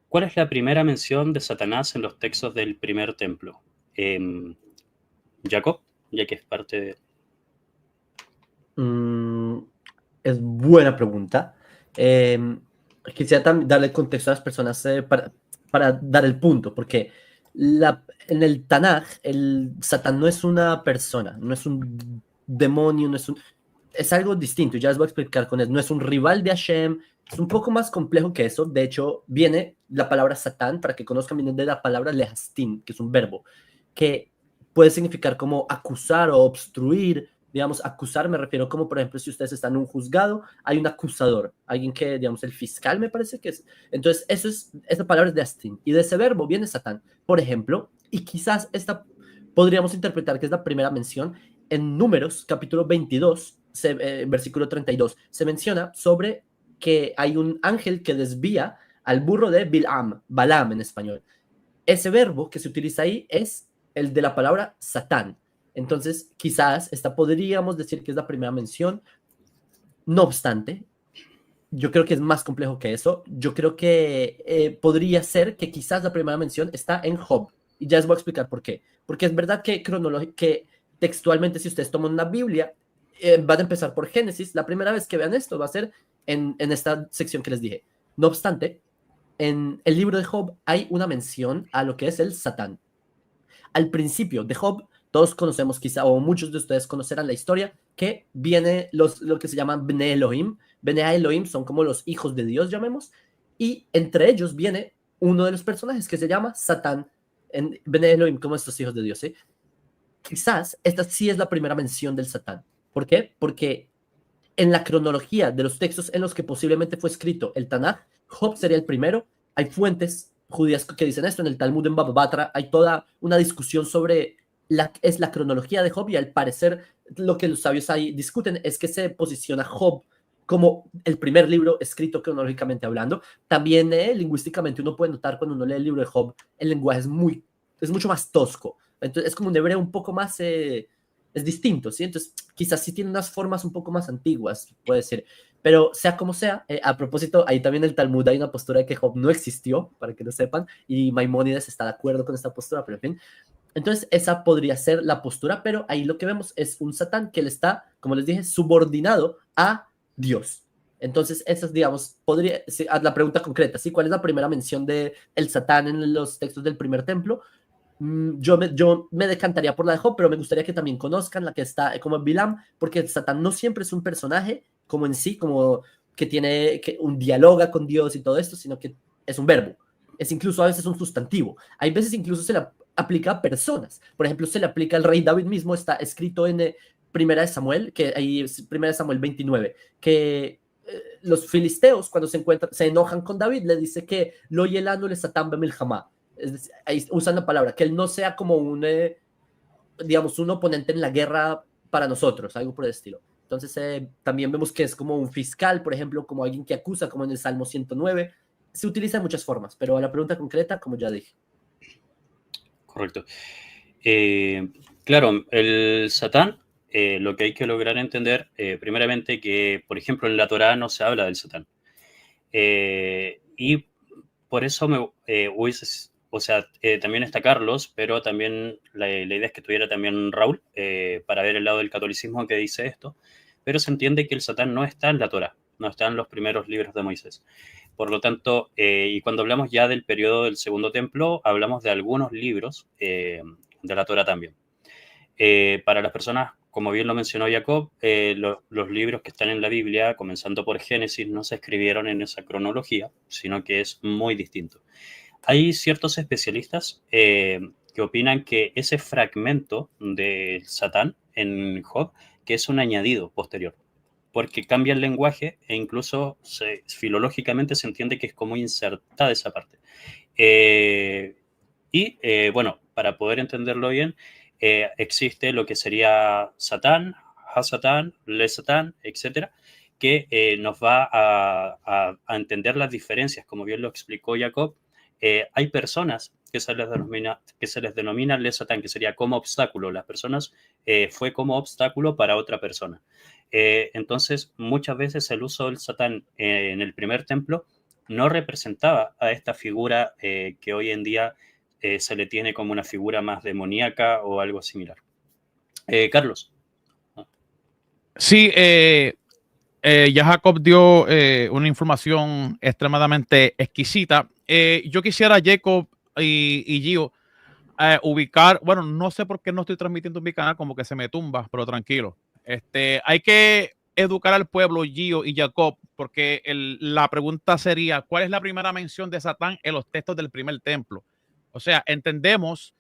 ¿Cuál es la primera mención de Satanás en los textos del primer templo? Em, Jacob, ya que es parte de... Mm, es buena pregunta. Quisiera darle contexto a las personas para dar el punto, porque en el Tanaj, el Satán no es una persona, no es un demonio, es algo distinto. Ya les voy a explicar con eso. No es un rival de Hashem, es un poco más complejo que eso. De hecho, viene la palabra Satán, para que conozcan, viene de la palabra lehastin, que es un verbo, que puede significar como acusar o obstruir. Digamos, acusar me refiero como, por ejemplo, si ustedes están en un juzgado, hay un acusador, alguien que, digamos, el fiscal me parece que es. Entonces, esa palabra es de Astin. Y de ese verbo viene Satán, por ejemplo, y quizás esta podríamos interpretar que es la primera mención en Números, capítulo 22, versículo 32, se menciona sobre que hay un ángel que desvía al burro de Balaam en español. Ese verbo que se utiliza ahí es el de la palabra Satán. Entonces, quizás esta podríamos decir que es la primera mención. No obstante, yo creo que es más complejo que eso. Yo creo que podría ser que quizás la primera mención está en Job. Y ya les voy a explicar por qué. Porque es verdad que textualmente, si ustedes toman una Biblia, van a empezar por Génesis. La primera vez que vean esto va a ser en esta sección que les dije. No obstante, en el libro de Job hay una mención a lo que es el Satán. Al principio de Job, todos conocemos quizá, o muchos de ustedes conocerán la historia, que viene lo que se llaman Bene Elohim. Bene Elohim son como los hijos de Dios, llamemos, y entre ellos viene uno de los personajes que se llama Satán, en Bene Elohim, como estos hijos de Dios. ¿Sí? Quizás esta sí es la primera mención del Satán. ¿Por qué? Porque en la cronología de los textos en los que posiblemente fue escrito el Tanaj, Job sería el primero. Hay fuentes judías que dicen esto. En el Talmud en Baba Batra hay toda una discusión sobre la cronología de Job, y al parecer lo que los sabios ahí discuten es que se posiciona Job como el primer libro escrito cronológicamente hablando. También lingüísticamente uno puede notar cuando uno lee el libro de Job, el lenguaje es mucho más tosco. Entonces es como un hebreo un poco más es distinto, ¿sí? Entonces, quizás sí tiene unas formas un poco más antiguas, puede ser. Pero sea como sea, a propósito, ahí también en el Talmud hay una postura de que Job no existió, para que lo sepan, y Maimónides está de acuerdo con esta postura, pero en fin. Entonces, esa podría ser la postura, pero ahí lo que vemos es un Satán que le está, como les dije, subordinado a Dios. Entonces, esa es, digamos, podría, la pregunta concreta, ¿sí? ¿Cuál es la primera mención de el Satán en los textos del primer templo? Yo me decantaría por la de Job, pero me gustaría que también conozcan la que está como en Bilam, porque Satán no siempre es un personaje como en sí, como que tiene un diálogo con Dios y todo esto, sino que es un verbo. Es incluso a veces un sustantivo. Hay veces incluso se le aplica a personas. Por ejemplo, se le aplica al rey David mismo, está escrito en Primera de Samuel, que ahí es Primera de Samuel 29, que los filisteos cuando se enojan con David, le dice que lo yelano le satán bemilhamá. Es decir, ahí usan la palabra, que él no sea como digamos, un oponente en la guerra para nosotros, algo por el estilo. Entonces, también vemos que es como un fiscal, por ejemplo, como alguien que acusa, como en el Salmo 109. Se utiliza de muchas formas, pero a la pregunta concreta, como ya dije. Correcto. Eh, claro, el Satán, lo que hay que lograr entender, primeramente, que, por ejemplo, en la Torá no se habla del Satán. Y por eso o sea, también está Carlos, pero también la idea es que tuviera también Raúl, para ver el lado del catolicismo que dice esto, pero se entiende que el Satán no está en la Torá, no está en los primeros libros de Moisés. Por lo tanto, y cuando hablamos ya del periodo del Segundo Templo, hablamos de algunos libros de la Torá también. Para las personas, como bien lo mencionó Jacob, los libros que están en la Biblia, comenzando por Génesis, no se escribieron en esa cronología, sino que es muy distinto. Hay ciertos especialistas que opinan que ese fragmento de Satán en Job, que es un añadido posterior, porque cambia el lenguaje e incluso filológicamente se entiende que es como insertada esa parte. Eh, bueno, para poder entenderlo bien, existe lo que sería Satán, Hasatán, Le Satán, etcétera, que nos va a entender las diferencias, como bien lo explicó Jacob. Hay personas que se les denomina Le Satán, que sería como obstáculo. Las personas fue como obstáculo para otra persona. Entonces, muchas veces el uso del Satán en el primer templo no representaba a esta figura que hoy en día se le tiene como una figura más demoníaca o algo similar. Carlos. Sí, ya Jacob dio una información extremadamente exquisita. Yo quisiera, Jacob y Gio, ubicar, bueno, no sé por qué no estoy transmitiendo en mi canal, como que se me tumba, pero tranquilo. Hay que educar al pueblo, Gio y Jacob, porque la pregunta sería, ¿cuál es la primera mención de Satán en los textos del primer templo? O sea, entendemos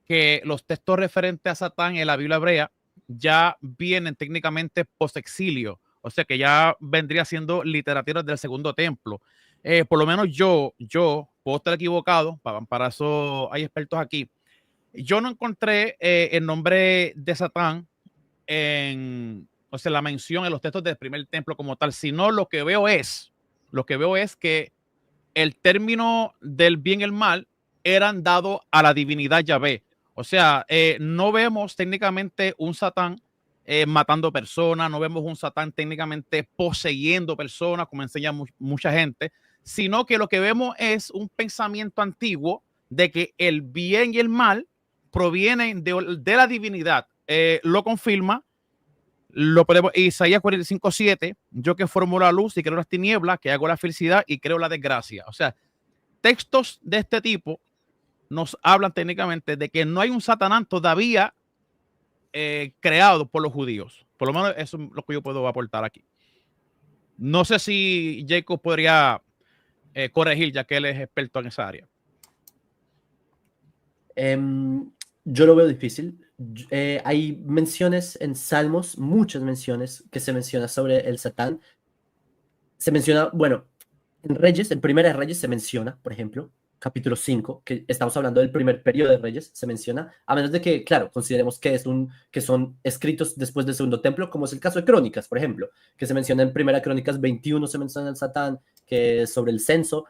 que los textos referentes a Satán en la Biblia hebrea ya vienen técnicamente post-exilio, o sea que ya vendría siendo literatura del segundo templo. Por lo menos yo puedo estar equivocado, para eso hay expertos aquí. Yo no encontré el nombre de Satán o sea, la mención en los textos del primer templo como tal, sino lo que veo es que el término del bien y el mal eran dados a la divinidad Yahvé. O sea, no vemos técnicamente un Satán matando personas, no vemos un Satán técnicamente poseyendo personas, como enseña mucha gente, sino que lo que vemos es un pensamiento antiguo de que el bien y el mal provienen de la divinidad. Lo confirma, lo podemos, Isaías 45:7, yo que formo la luz y creo las tinieblas, que hago la felicidad y creo la desgracia. O sea, textos de este tipo nos hablan técnicamente de que no hay un Satanás todavía creado por los judíos. Por lo menos eso es lo que yo puedo aportar aquí. No sé si Jacob podría corregir, ya que él es experto en esa área. Yo lo veo difícil. Hay menciones en Salmos, muchas menciones que se menciona sobre el Satán. Se menciona, bueno, en Reyes, en Primera de Reyes se menciona, por ejemplo, capítulo 5, que estamos hablando del primer periodo de Reyes, se menciona, a menos de que, claro, consideremos que son escritos después del segundo templo, como es el caso de Crónicas, por ejemplo, que se menciona en Primera Crónicas 21, se menciona el Satán, que es sobre el censo,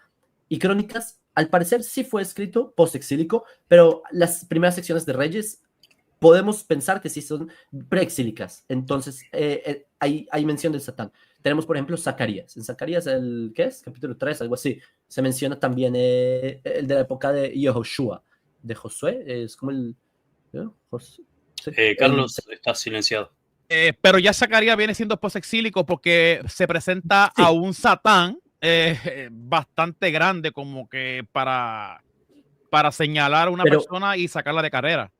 y Crónicas, al parecer, sí fue escrito post-exílico, pero las primeras secciones de Reyes podemos pensar que sí son preexílicas. Entonces, hay mención del Satán. Tenemos, por ejemplo, Zacarías. En Zacarías, ¿qué es? Capítulo 3, algo así. Se menciona también el de la época de Yehoshua, de Josué. Es como el... Sí, Carlos, está silenciado. Pero ya Zacarías viene siendo posexílico porque se presenta a un Satán bastante grande como que para señalar a una persona y sacarla de carrera.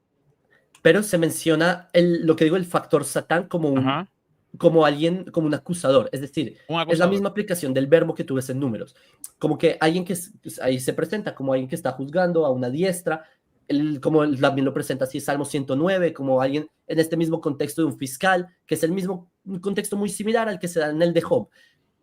Pero se menciona lo que digo, el factor Satán como alguien, como un acusador. Es decir, es la misma aplicación del verbo que tú ves en números. Como que alguien que ahí se presenta como alguien que está juzgando a una diestra, como también lo presenta así Salmo 109, como alguien en este mismo contexto de un fiscal, que es el mismo un contexto muy similar al que se da en el de Job.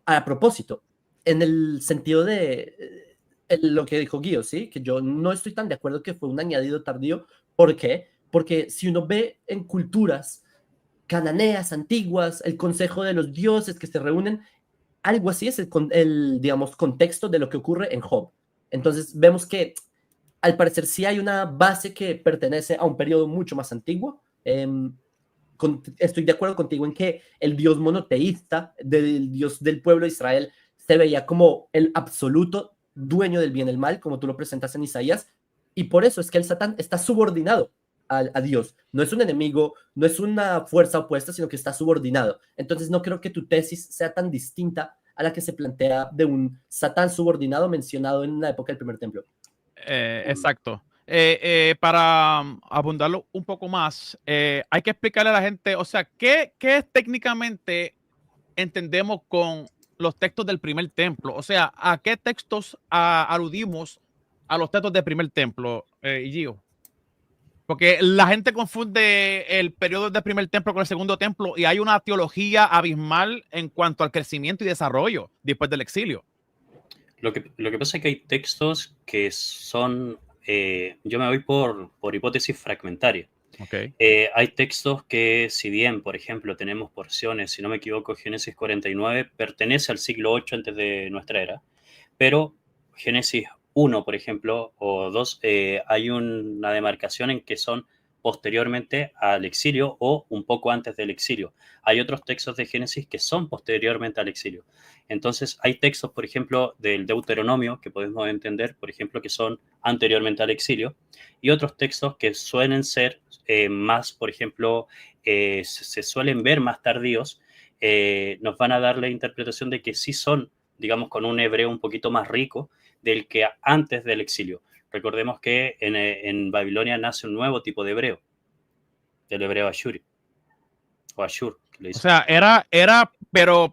A propósito, en el sentido de lo que dijo Guido, ¿sí? Que yo no estoy tan de acuerdo que fue un añadido tardío. ¿Por qué? Porque si uno ve en culturas cananeas antiguas, el consejo de los dioses que se reúnen, algo así es digamos, contexto de lo que ocurre en Job. Entonces vemos que al parecer sí hay una base que pertenece a un periodo mucho más antiguo. Estoy de acuerdo contigo en que el Dios monoteísta, del Dios del pueblo de Israel, se veía como el absoluto dueño del bien y el mal, como tú lo presentas en Isaías, y por eso es que el Satán está subordinado a Dios. No es un enemigo, no es una fuerza opuesta, sino que está subordinado. Entonces no creo que tu tesis sea tan distinta a la que se plantea de un Satán subordinado mencionado en la época del primer templo. Exacto. Para abundarlo un poco más, hay que explicarle a la gente, o sea, ¿qué técnicamente entendemos con los textos del primer templo? O sea, ¿a qué textos aludimos a los textos del primer templo, Gio? Porque la gente confunde el periodo del primer templo con el segundo templo y hay una teología abismal en cuanto al crecimiento y desarrollo después del exilio. Lo que pasa es que hay textos que son, yo me voy por hipótesis fragmentaria. Okay. Hay textos que, si bien, por ejemplo, tenemos porciones, si no me equivoco, Génesis 49 pertenece al siglo 8 antes de nuestra era, pero Génesis 1, por ejemplo, o 2, hay una demarcación en que son posteriormente al exilio o un poco antes del exilio. Hay otros textos de Génesis que son posteriormente al exilio. Entonces, hay textos, por ejemplo, del Deuteronomio, que podemos entender, por ejemplo, que son anteriormente al exilio, y otros textos que suelen ser más, por ejemplo, se suelen ver más tardíos, nos van a dar la interpretación de que sí son, digamos, con un hebreo un poquito más rico del que antes del exilio. Recordemos que en Babilonia nace un nuevo tipo de hebreo, el hebreo Ashuri, o Ashur, que le O dicen. sea, pero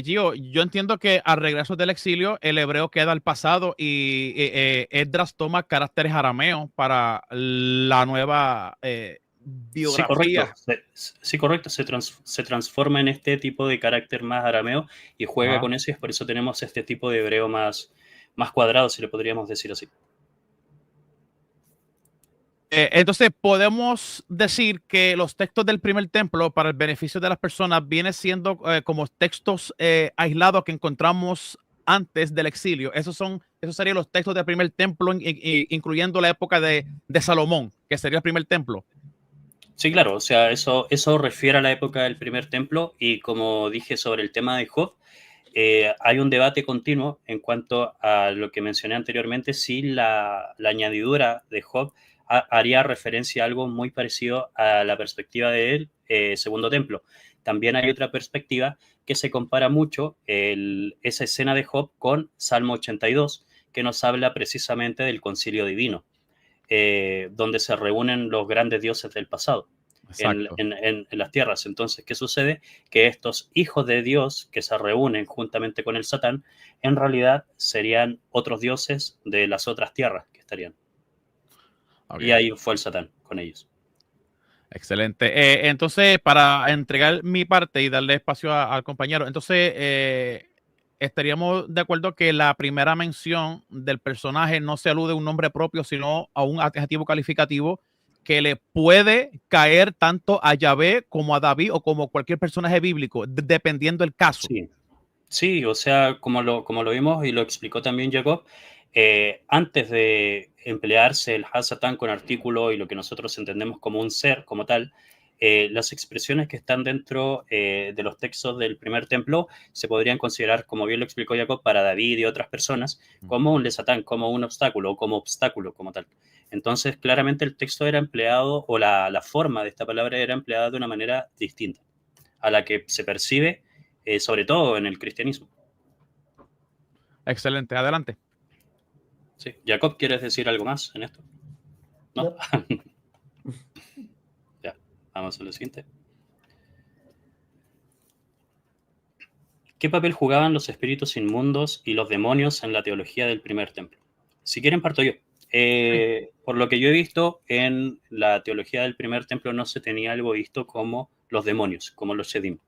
Gio, yo entiendo que al regreso del exilio, el hebreo queda al pasado y Esdras toma caracteres arameos para la nueva Sí, biografía. correcto. Sí, correcto. Se transforma en este tipo de carácter más arameo y juega Ajá. con eso, y es por eso tenemos este tipo de hebreo más cuadrado, si le podríamos decir así. Entonces, podemos decir que los textos del primer templo, para el beneficio de las personas, vienen siendo como textos aislados que encontramos antes del exilio. Esos serían los textos del primer templo, incluyendo la época de Salomón, que sería el primer templo. Sí, claro, o sea, eso refiere a la época del primer templo, y como dije sobre el tema de Job, hay un debate continuo en cuanto a lo que mencioné anteriormente, si la añadidura de Job haría referencia a algo muy parecido a la perspectiva del segundo templo. También hay otra perspectiva que se compara mucho esa escena de Job con Salmo 82, que nos habla precisamente del concilio divino, donde se reúnen los grandes dioses del pasado Exacto. en las tierras. Entonces, ¿qué sucede? Que estos hijos de Dios que se reúnen juntamente con el Satán, en realidad serían otros dioses de las otras tierras que estarían. Okay. Y ahí fue el Satán con ellos. Excelente. Entonces, para entregar mi parte y darle espacio al compañero, entonces estaríamos de acuerdo que la primera mención del personaje no se alude a un nombre propio, sino a un adjetivo calificativo que le puede caer tanto a Yahvé como a David o como cualquier personaje bíblico, dependiendo del caso. Sí, sí, o sea, como lo vimos y lo explicó también Jacob, antes de emplearse el Hasatán con artículo y lo que nosotros entendemos como un ser, como tal, las expresiones que están dentro de los textos del primer templo se podrían considerar, como bien lo explicó Jacob, para David y otras personas, como un lesatán, como un obstáculo, o como obstáculo, como tal. Entonces, claramente el texto era empleado, o la forma de esta palabra era empleada de una manera distinta a la que se percibe, sobre todo en el cristianismo. Excelente, adelante. Sí. Jacob, ¿quieres decir algo más en esto? ¿No? Ya, vamos a lo siguiente. ¿Qué papel jugaban los espíritus inmundos y los demonios en la teología del primer templo? Si quieren, parto yo. Por lo que yo he visto, en la teología del primer templo no se tenía algo visto como los demonios, como los Shedim,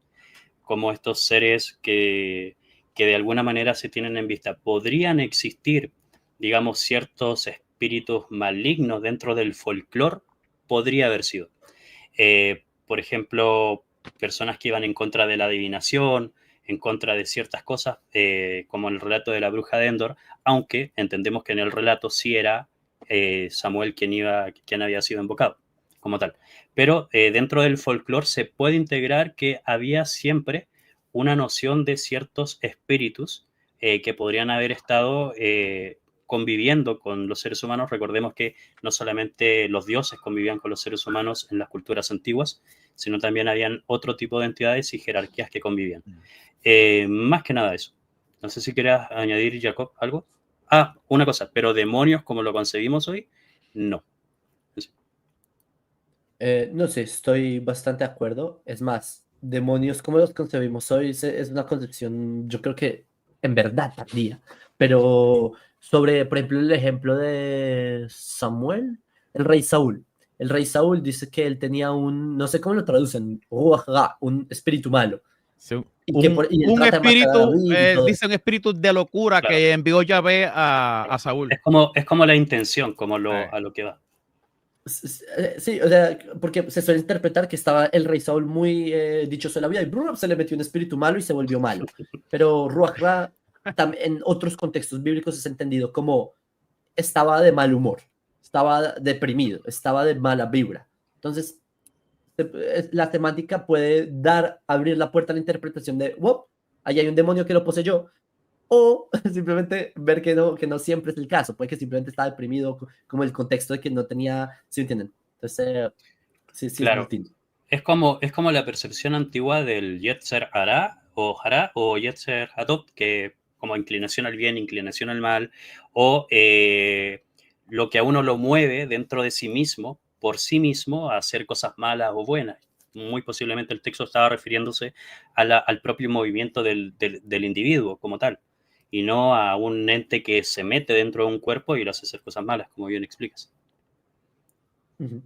como estos seres que de alguna manera se tienen en vista. Podrían existir, digamos, ciertos espíritus malignos dentro del folclore, podría haber sido. Por ejemplo, personas que iban en contra de la adivinación, en contra de ciertas cosas, como el relato de la bruja de Endor, aunque entendemos que en el relato sí era Samuel quien había sido invocado, como tal. Pero dentro del folclore se puede integrar que había siempre una noción de ciertos espíritus que podrían haber estado conviviendo con los seres humanos. Recordemos que no solamente los dioses convivían con los seres humanos en las culturas antiguas, sino también habían otro tipo de entidades y jerarquías que convivían. Más que nada eso. No sé si quieras añadir, Jacob, algo. Ah, una cosa, pero demonios como lo concebimos hoy, no. No sé, estoy bastante de acuerdo. Es más, demonios como los concebimos hoy es una concepción, yo creo que en verdad tardía. Pero sobre, por ejemplo, el ejemplo de Samuel, el rey Saúl. El rey Saúl dice que él tenía no sé cómo lo traducen, Ruach Ra, un espíritu malo. Sí, Y él un trata de matar a espíritu, David y todo dice un espíritu de locura, claro, que envió Yahvé a Saúl. es como la intención, como a lo que va. Sí, o sea, porque se suele interpretar que estaba el rey Saúl muy dichoso de la vida y ¡brum! Se le metió un espíritu malo y se volvió malo. Pero Ruach Ra, en otros contextos bíblicos es entendido como estaba de mal humor, estaba deprimido, estaba de mala vibra. Entonces, la semántica puede abrir la puerta a la interpretación de, wow, ahí hay un demonio que lo poseyó, o simplemente ver que no siempre es el caso, puede que simplemente está deprimido, como el contexto de que no tenía, ¿sí entienden? Entonces, sí, sí es Claro, distinto. es como la percepción antigua del Yetzer Hara o Yetzer Hatov, que como inclinación al bien, inclinación al mal, o lo que a uno lo mueve dentro de sí mismo, por sí mismo, a hacer cosas malas o buenas. Muy posiblemente el texto estaba refiriéndose al propio movimiento del individuo como tal, y no a un ente que se mete dentro de un cuerpo y lo hace hacer cosas malas, como bien explicas. Ujú.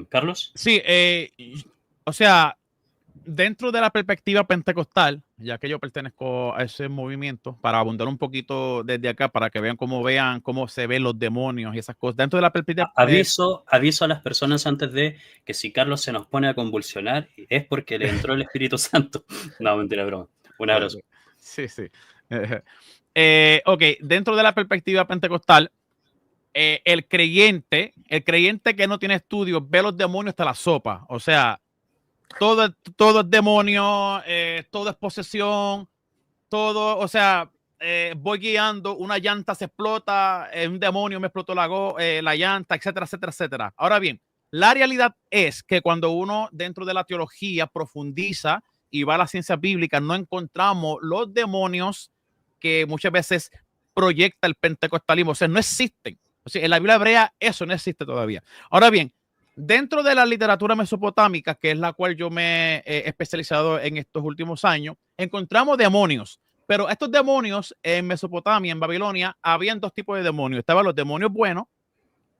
Carlos. Sí, o sea, dentro de la perspectiva pentecostal, ya que yo pertenezco a ese movimiento, para abundar un poquito desde acá, para que vean cómo se ven los demonios y esas cosas. Dentro de la perspectiva, Aviso a las personas antes de que si Carlos se nos pone a convulsionar es porque le entró el Espíritu Santo. No, mentira, broma. Un abrazo. sí, sí. Ok, dentro de la perspectiva pentecostal, el creyente que no tiene estudios ve los demonios hasta la sopa. O sea, todo es demonio, todo es posesión, todo, o sea, voy guiando, una llanta se explota, un demonio me explotó la llanta, etcétera, etcétera, etcétera. Ahora bien, la realidad es que cuando uno dentro de la teología profundiza y va a la ciencia bíblica, no encontramos los demonios que muchas veces proyecta el pentecostalismo, o sea, no existen. O sea, en la Biblia hebrea eso no existe todavía. Ahora bien, dentro de la literatura mesopotámica, que es la cual yo me he especializado en estos últimos años, encontramos demonios. Pero estos demonios en Mesopotamia, en Babilonia, habían dos tipos de demonios. Estaban los demonios buenos,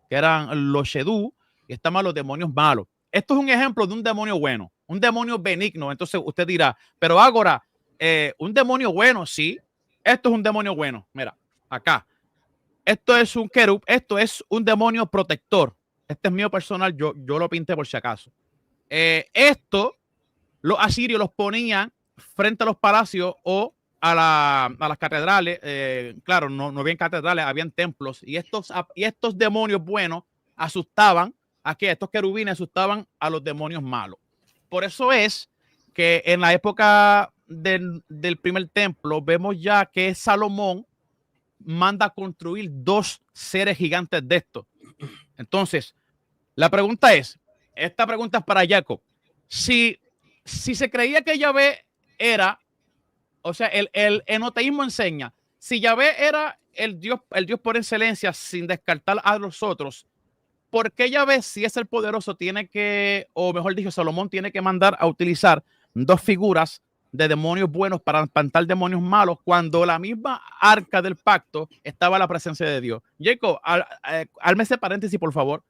que eran los Shedú, y estaban los demonios malos. Esto es un ejemplo de un demonio bueno, un demonio benigno. Entonces usted dirá, pero Ágora, un demonio bueno, sí. Esto es un demonio bueno. Mira, acá. Esto es un querub, esto es un demonio protector. Este es mío personal, yo lo pinté por si acaso. Esto, los asirios los ponían frente a los palacios o a las catedrales. Claro, no habían catedrales, habían templos. Y estos demonios buenos asustaban estos querubines asustaban a los demonios malos. Por eso es que en la época del primer templo vemos ya que Salomón manda a construir dos seres gigantes de estos. Entonces, la pregunta es, esta pregunta es para Jacob. Si se creía que Yahvé era, o sea, el enoteísmo enseña, si Yahvé era el Dios por excelencia, sin descartar a los otros, ¿por qué Yahvé, si es el poderoso, tiene que, o mejor dicho, Salomón tiene que mandar a utilizar dos figuras de demonios buenos para espantar demonios malos cuando la misma arca del pacto estaba la presencia de Dios? Jacob, hazme ese paréntesis, por favor.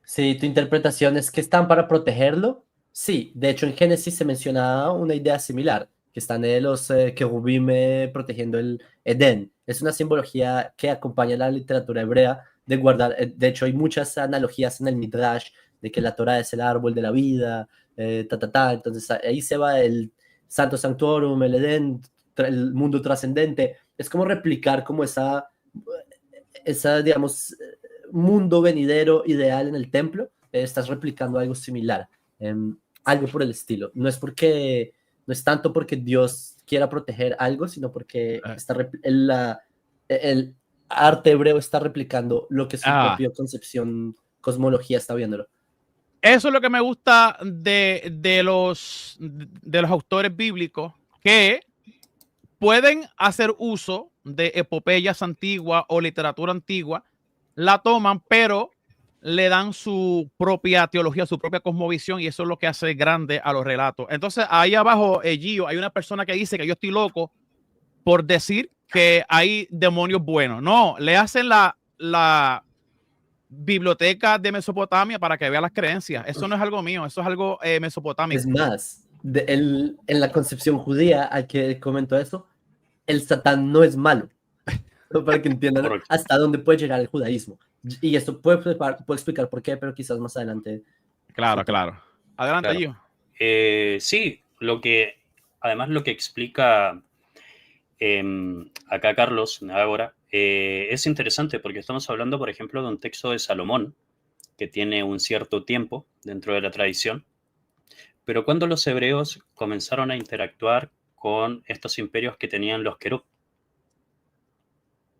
Si tu interpretación es que están para protegerlo, sí. De hecho, en Génesis se menciona una idea similar, que están los querubim protegiendo el Edén. Es una simbología que acompaña la literatura hebrea de guardar. De hecho, hay muchas analogías en el Midrash de que la Torah es el árbol de la vida, Entonces ahí se va el Santo Sanctorum, el Edén, el mundo trascendente. Es como replicar como digamos, mundo venidero ideal en el templo, estás replicando algo similar, algo por el estilo. No es tanto porque Dios quiera proteger algo, sino porque el arte hebreo está replicando lo que su propia concepción, cosmología está viéndolo. Eso es lo que me gusta de los autores bíblicos, que pueden hacer uso de epopeyas antiguas o literatura antigua, la toman, pero le dan su propia teología, su propia cosmovisión, y eso es lo que hace grande a los relatos. Entonces, ahí abajo, Gio, hay una persona que dice que yo estoy loco por decir que hay demonios buenos. No, le hacen la biblioteca de Mesopotamia para que vea las creencias. Eso no es algo mío, eso es algo mesopotámico. Es más, en la concepción judía, al que comentó eso, el Satán no es malo. Para que entiendan Correcto. hasta dónde puede llegar el judaísmo. Y esto puede explicar por qué, pero quizás más adelante. Claro, claro. Adelante, Claro. Gio. Sí, además lo que explica acá Carlos ahora es interesante porque estamos hablando, por ejemplo, de un texto de Salomón que tiene un cierto tiempo dentro de la tradición, pero cuando los hebreos comenzaron a interactuar con estos imperios que tenían los querub,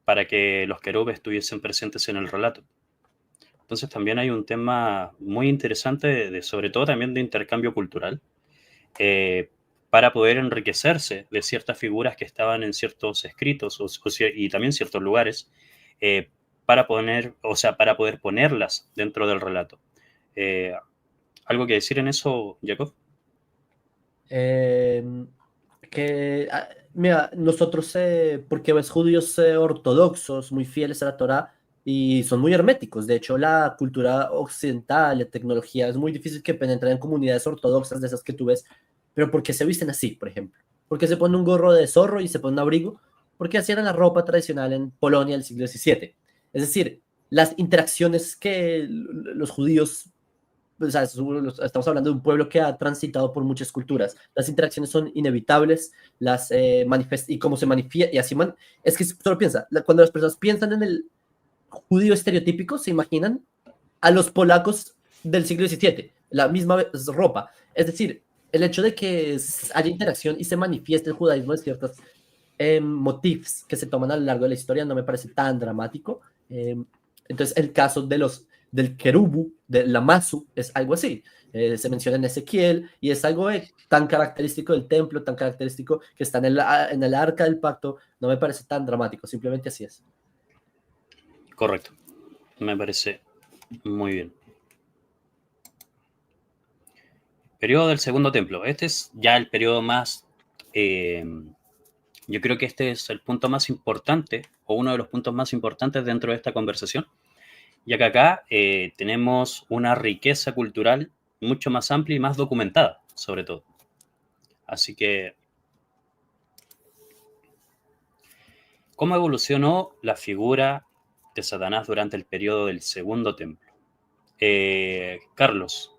para que los querub estuviesen presentes en el relato. Entonces también hay un tema muy interesante, sobre todo también de intercambio cultural, para poder enriquecerse de ciertas figuras que estaban en ciertos escritos y también ciertos lugares, para poder ponerlas dentro del relato. ¿Algo que decir en eso, Jacob? Mira, nosotros, porque ves judíos ortodoxos, muy fieles a la Torá, y son muy herméticos. De hecho, la cultura occidental, la tecnología, es muy difícil que penetren en comunidades ortodoxas de esas que tú ves. Pero ¿por qué se visten así, por ejemplo? ¿Por qué se pone un gorro de zorro y se pone un abrigo? Porque así era la ropa tradicional en Polonia del siglo XVII. Es decir, las interacciones que los judíos, o sea, estamos hablando de un pueblo que ha transitado por muchas culturas. Las interacciones son inevitables, y cómo se manifiesta, y así es que solo piensa, cuando las personas piensan en el judío estereotípico, se imaginan a los polacos del siglo XVII, la misma ropa. Es decir, el hecho de que haya interacción y se manifieste el judaísmo de ciertos motifs que se toman a lo largo de la historia no me parece tan dramático. Entonces, el caso del querubu, de la masu, es algo así. Se menciona en Ezequiel y es algo tan característico del templo, tan característico que está en el arca del pacto. No me parece tan dramático, simplemente así es. Correcto, me parece muy bien. Periodo del Segundo Templo. Este es ya el periodo más... yo creo que este es el punto más importante, o uno de los puntos más importantes dentro de esta conversación, ya que acá tenemos una riqueza cultural mucho más amplia y más documentada, sobre todo. Así que, ¿cómo evolucionó la figura de Satanás durante el periodo del Segundo Templo? Carlos.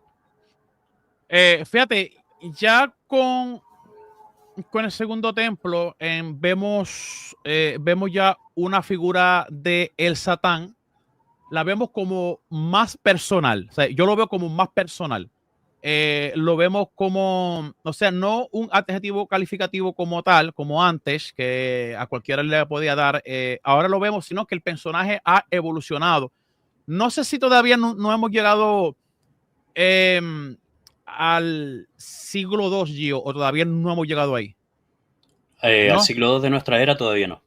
Fíjate, ya con el Segundo Templo vemos ya una figura de el Satán, la vemos como más personal. O sea, yo lo veo como más personal. Lo vemos como, o sea, no un adjetivo calificativo como tal, como antes, que a cualquiera le podía dar. Ahora lo vemos, sino que el personaje ha evolucionado. No sé si todavía no hemos llegado al siglo II, Gio, o todavía no hemos llegado ahí. ¿No? Al siglo II de nuestra era todavía no.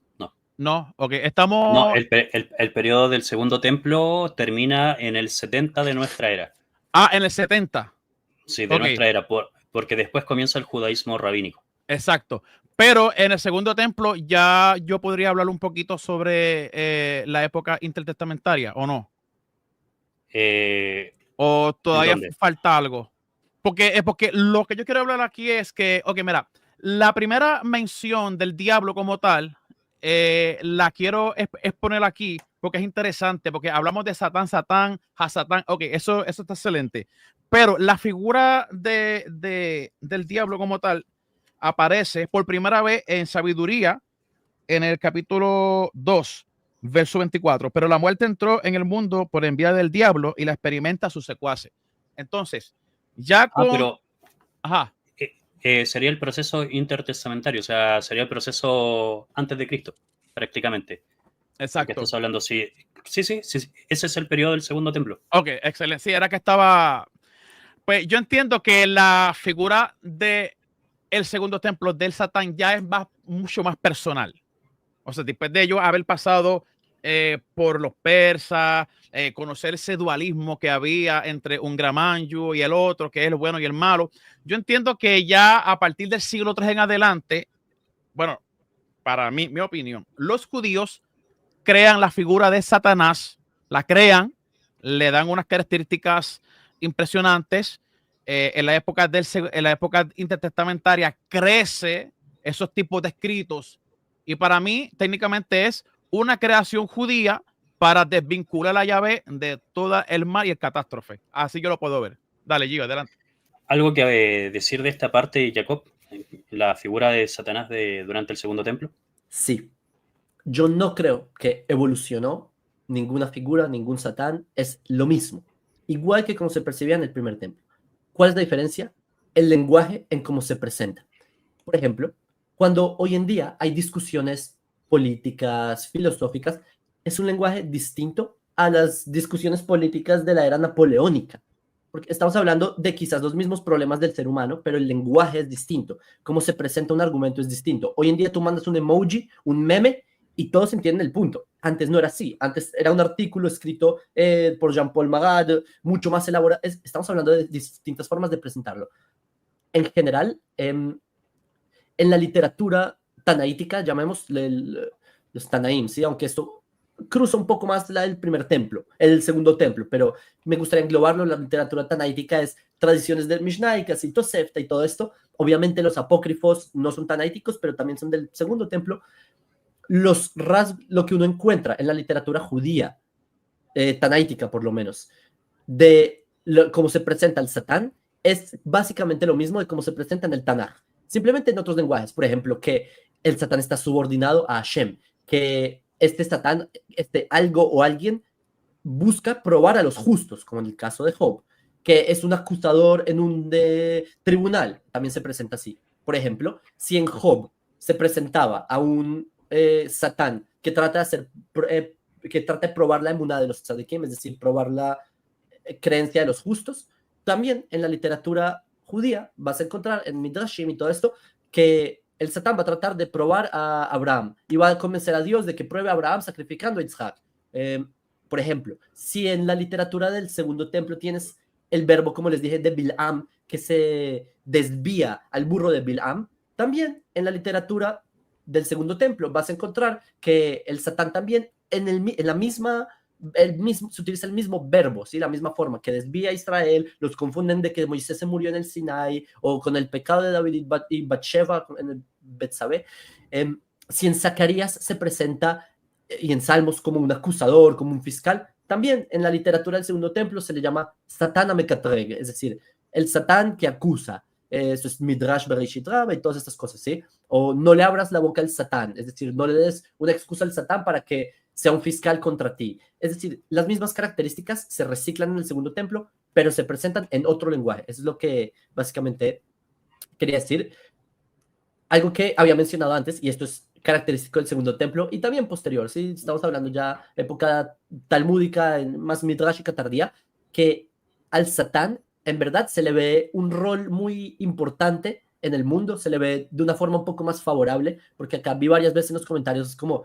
No, ok, estamos... No, el periodo del Segundo Templo termina en el 70 de nuestra era. Ah, en el 70. Sí, de nuestra era, porque después comienza el judaísmo rabínico. Exacto. Pero en el Segundo Templo ya yo podría hablar un poquito sobre la época intertestamentaria, ¿o no? ¿O todavía falta algo? Porque lo que yo quiero hablar aquí es que, ok, mira, la primera mención del diablo como tal, la quiero exponer aquí porque es interesante, porque hablamos de Satán, Hasatán, ok, eso está excelente. Pero la figura del diablo como tal aparece por primera vez en Sabiduría, en el capítulo 2, verso 24. Pero la muerte entró en el mundo por envía del diablo y la experimenta a sus secuaces. Entonces, ya con... Ajá. Sería el proceso intertestamentario, o sea, sería el proceso antes de Cristo, prácticamente. Exacto. Que estás hablando, sí. Sí, ese es el periodo del Segundo Templo. Ok, excelente. Sí, era que estaba... Pues yo entiendo que la figura de el Segundo Templo del Satán ya es mucho más personal. O sea, después de ellos haber pasado por los persas, conocer ese dualismo que había entre un Gramanyu y el otro, que es el bueno y el malo. Yo entiendo que ya a partir del siglo III en adelante, bueno, para mí, mi opinión, los judíos crean la figura de Satanás, la crean, le dan unas características impresionantes. En la época intertestamentaria crece esos tipos de escritos y para mí técnicamente es una creación judía para desvincular a Yahvé de todo el mal y el catástrofe. Así yo lo puedo ver. Dale, Gio, adelante. ¿Algo que decir de esta parte, Jacob? La figura de Satanás durante el Segundo Templo. Sí. Yo no creo que evolucionó ninguna figura, ningún Satán. Es lo mismo. igual que como se percibía en el primer templo. ¿Cuál es la diferencia? El lenguaje en cómo se presenta. Por ejemplo, cuando hoy en día hay discusiones políticas, filosóficas, es un lenguaje distinto a las discusiones políticas de la era napoleónica, porque estamos hablando de quizás los mismos problemas del ser humano, pero el lenguaje es distinto, cómo se presenta un argumento es distinto. Hoy en día tú mandas un emoji, un meme, y todos entienden el punto. Antes no era así, antes era un artículo escrito por Jean-Paul Marat, mucho más elaborado. Estamos hablando de distintas formas de presentarlo. En general, en la literatura tanaítica, llamémosle los tanaim, ¿sí? Aunque esto cruza un poco más el primer templo, el segundo templo, pero me gustaría englobarlo. La literatura tanaítica es tradiciones del Mishnaikas y Tosefta y todo esto. Obviamente los apócrifos no son tanaíticos, pero también son del segundo templo. Lo que uno encuentra en la literatura judía, tanaítica por lo menos, de cómo se presenta el Satán, es básicamente lo mismo de cómo se presenta en el Tanaj, simplemente en otros lenguajes. Por ejemplo, que el Satán está subordinado a Hashem, que este Satán, algo o alguien busca probar a los justos, como en el caso de Job, que es un acusador en un tribunal, también se presenta así. Por ejemplo, si en Job se presentaba a un Satán que trata de probar la emuná de los tzadikim, es decir, probar la creencia de los justos, también en la literatura judía vas a encontrar en Midrashim y todo esto que el Satán va a tratar de probar a Abraham y va a convencer a Dios de que pruebe a Abraham sacrificando a Isaac. Por ejemplo, si en la literatura del segundo templo tienes el verbo, como les dije, de Bil'am, que se desvía al burro de Bil'am, también en la literatura del segundo templo vas a encontrar que el Satán también en la misma se utiliza el mismo verbo, ¿sí? La misma forma que desvía a Israel, los confunden de que Moisés se murió en el Sinai o con el pecado de David y Bathsheba en el Betsabé. Si en Zacarías se presenta y en Salmos como un acusador, como un fiscal, también en la literatura del segundo templo se le llama Satán Amekatreg, es decir, el Satán que acusa. Eso es Midrash Bereshit Rabba y todas estas cosas, ¿sí? O no le abras la boca al Satán, es decir, no le des una excusa al Satán para que sea un fiscal contra ti. Es decir, las mismas características se reciclan en el segundo templo, pero se presentan en otro lenguaje. Eso es lo que básicamente quería decir. Algo que había mencionado antes, y esto es característico del segundo templo y también posterior, ¿sí? Estamos hablando ya época talmúdica, más midrashica tardía, que al Satán en verdad se le ve un rol muy importante en el mundo, se le ve de una forma un poco más favorable, porque acá vi varias veces en los comentarios, es como,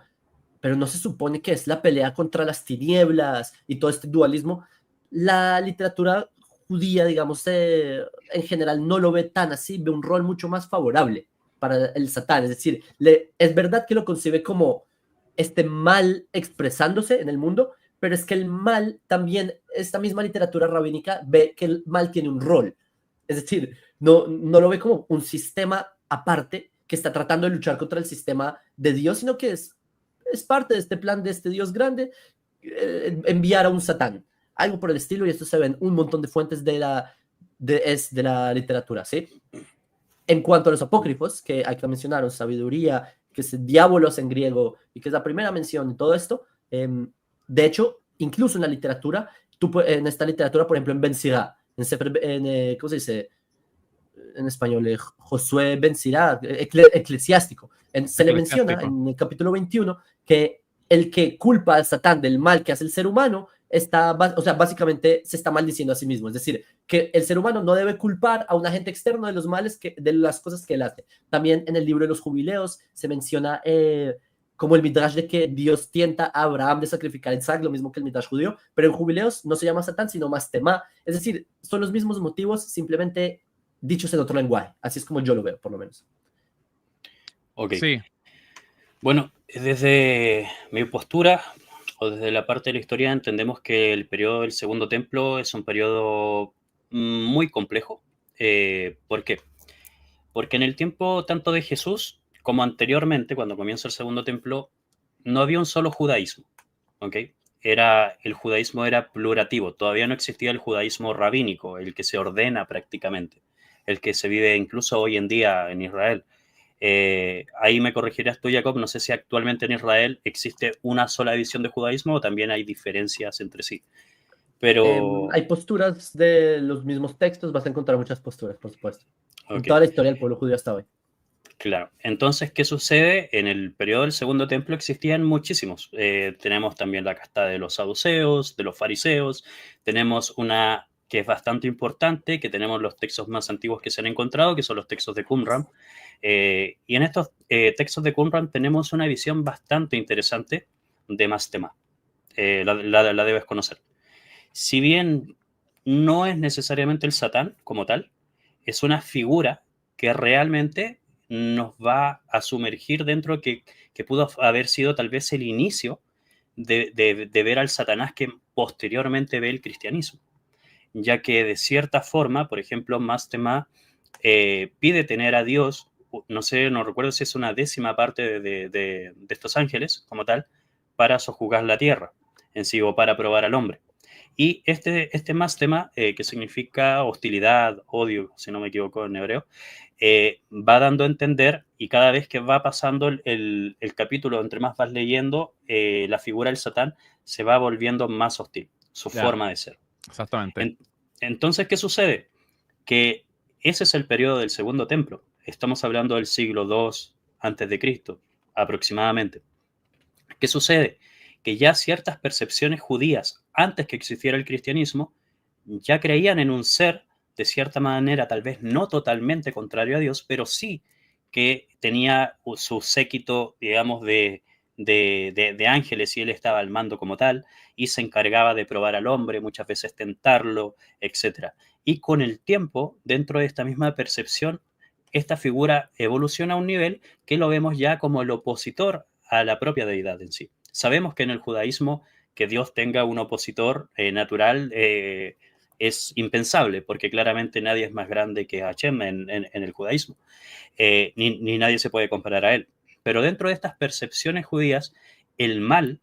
pero no se supone que es la pelea contra las tinieblas y todo este dualismo. La literatura judía, digamos, en general no lo ve tan así, ve un rol mucho más favorable para el Satán, es decir, es verdad que lo concibe como este mal expresándose en el mundo, pero es que el mal también, esta misma literatura rabínica ve que el mal tiene un rol, es decir, no lo ve como un sistema aparte que está tratando de luchar contra el sistema de Dios, sino que es parte de este plan de este Dios grande, enviar a un Satán, algo por el estilo, y esto se ve en un montón de fuentes de la literatura, ¿sí? En cuanto a los apócrifos, que hay que mencionar, sabiduría, que es diabolos en griego, y que es la primera mención de todo esto, de hecho, incluso en la literatura, en esta literatura, por ejemplo, en Ben Sirá, ¿cómo se dice? En español, Josué Ben Sirá, eclesiástico, se le menciona en el capítulo 21 que el que culpa al Satán del mal que hace el ser humano básicamente se está maldiciendo a sí mismo. Es decir, que el ser humano no debe culpar a un agente externo de los males, de las cosas que él hace. También en el libro de los jubileos se menciona como el midrash de que Dios tienta a Abraham de sacrificar a Isaac, lo mismo que el midrash judío, pero en jubileos no se llama Satán, sino Mastema. Es decir, son los mismos motivos, simplemente dichos en otro lenguaje. Así es como yo lo veo, por lo menos. Ok. Sí. Bueno, desde mi postura o desde la parte de la historia entendemos que el periodo del Segundo Templo es un periodo muy complejo. ¿Por qué? Porque en el tiempo tanto de Jesús como anteriormente, cuando comienza el Segundo Templo, no había un solo judaísmo, ¿ok? El judaísmo era plurativo, todavía no existía el judaísmo rabínico, el que se ordena prácticamente, el que se vive incluso hoy en día en Israel. Ahí me corregirás tú, Jacob, no sé si actualmente en Israel existe una sola división de judaísmo o también hay diferencias entre sí. Pero, Hay posturas de los mismos textos, vas a encontrar muchas posturas, por supuesto. En ok, toda la historia del pueblo judío hasta hoy. claro. Entonces, ¿qué sucede? En el periodo del Segundo Templo existían muchísimos. Tenemos también la casta de los saduceos, de los fariseos. Tenemos una que es bastante importante, que tenemos los textos más antiguos que se han encontrado, que son los textos de Qumran. Y en estos textos de Qumran tenemos una visión bastante interesante de Mastema. La debes conocer. Si bien no es necesariamente el Satán como tal, es una figura que realmente nos va a sumergir dentro que pudo haber sido tal vez el inicio de ver al Satanás que posteriormente ve el cristianismo, ya que de cierta forma, por ejemplo, Mastema pide tener a Dios, no sé, no recuerdo si es una décima parte de estos ángeles como tal, para sojuzgar la tierra en sí o para probar al hombre. Y este Mastema, que significa hostilidad, odio, si no me equivoco en hebreo, va dando a entender, y cada vez que va pasando el capítulo, entre más vas leyendo, la figura del Satán se va volviendo más hostil, su Ya, forma de ser. exactamente. Entonces, ¿qué sucede? Que ese es el periodo del Segundo Templo. Estamos hablando del siglo II antes de Cristo, aproximadamente. ¿Qué sucede? Que ya ciertas percepciones judías, antes que existiera el cristianismo, ya creían en un ser, de cierta manera, tal vez no totalmente contrario a Dios, pero sí que tenía su séquito, digamos, de ángeles y él estaba al mando como tal y se encargaba de probar al hombre, muchas veces tentarlo, etc. Y con el tiempo, dentro de esta misma percepción, esta figura evoluciona a un nivel que lo vemos ya como el opositor a la propia deidad en sí. Sabemos que en el judaísmo que Dios tenga un opositor natural es impensable, porque claramente nadie es más grande que Hashem en el judaísmo, ni nadie se puede comparar a él. Pero dentro de estas percepciones judías, el mal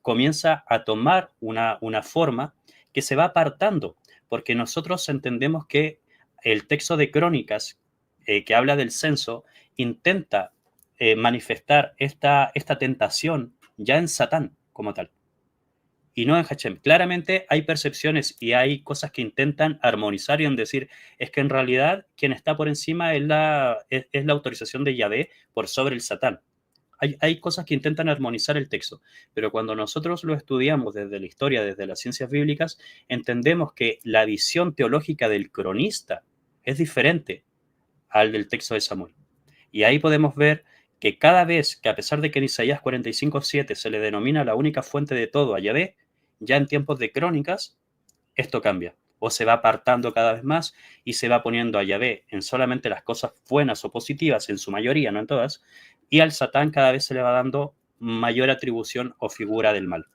comienza a tomar una forma que se va apartando, porque nosotros entendemos que el texto de Crónicas, que habla del censo, intenta manifestar esta tentación ya en Satán como tal y no en Hashem. Claramente hay percepciones y hay cosas que intentan armonizar y en decir, es que en realidad quien está por encima es la autorización de Yahvé por sobre el Satán. Hay cosas que intentan armonizar el texto, pero cuando nosotros lo estudiamos desde la historia, desde las ciencias bíblicas, entendemos que la visión teológica del cronista es diferente al del texto de Samuel. Y ahí podemos ver que cada vez que a pesar de que en Isaías 45:7 se le denomina la única fuente de todo a Yahvé, ya en tiempos de crónicas esto cambia o se va apartando cada vez más y se va poniendo a Yahvé en solamente las cosas buenas o positivas, en su mayoría, no en todas, y al Satán cada vez se le va dando mayor atribución o figura del mal.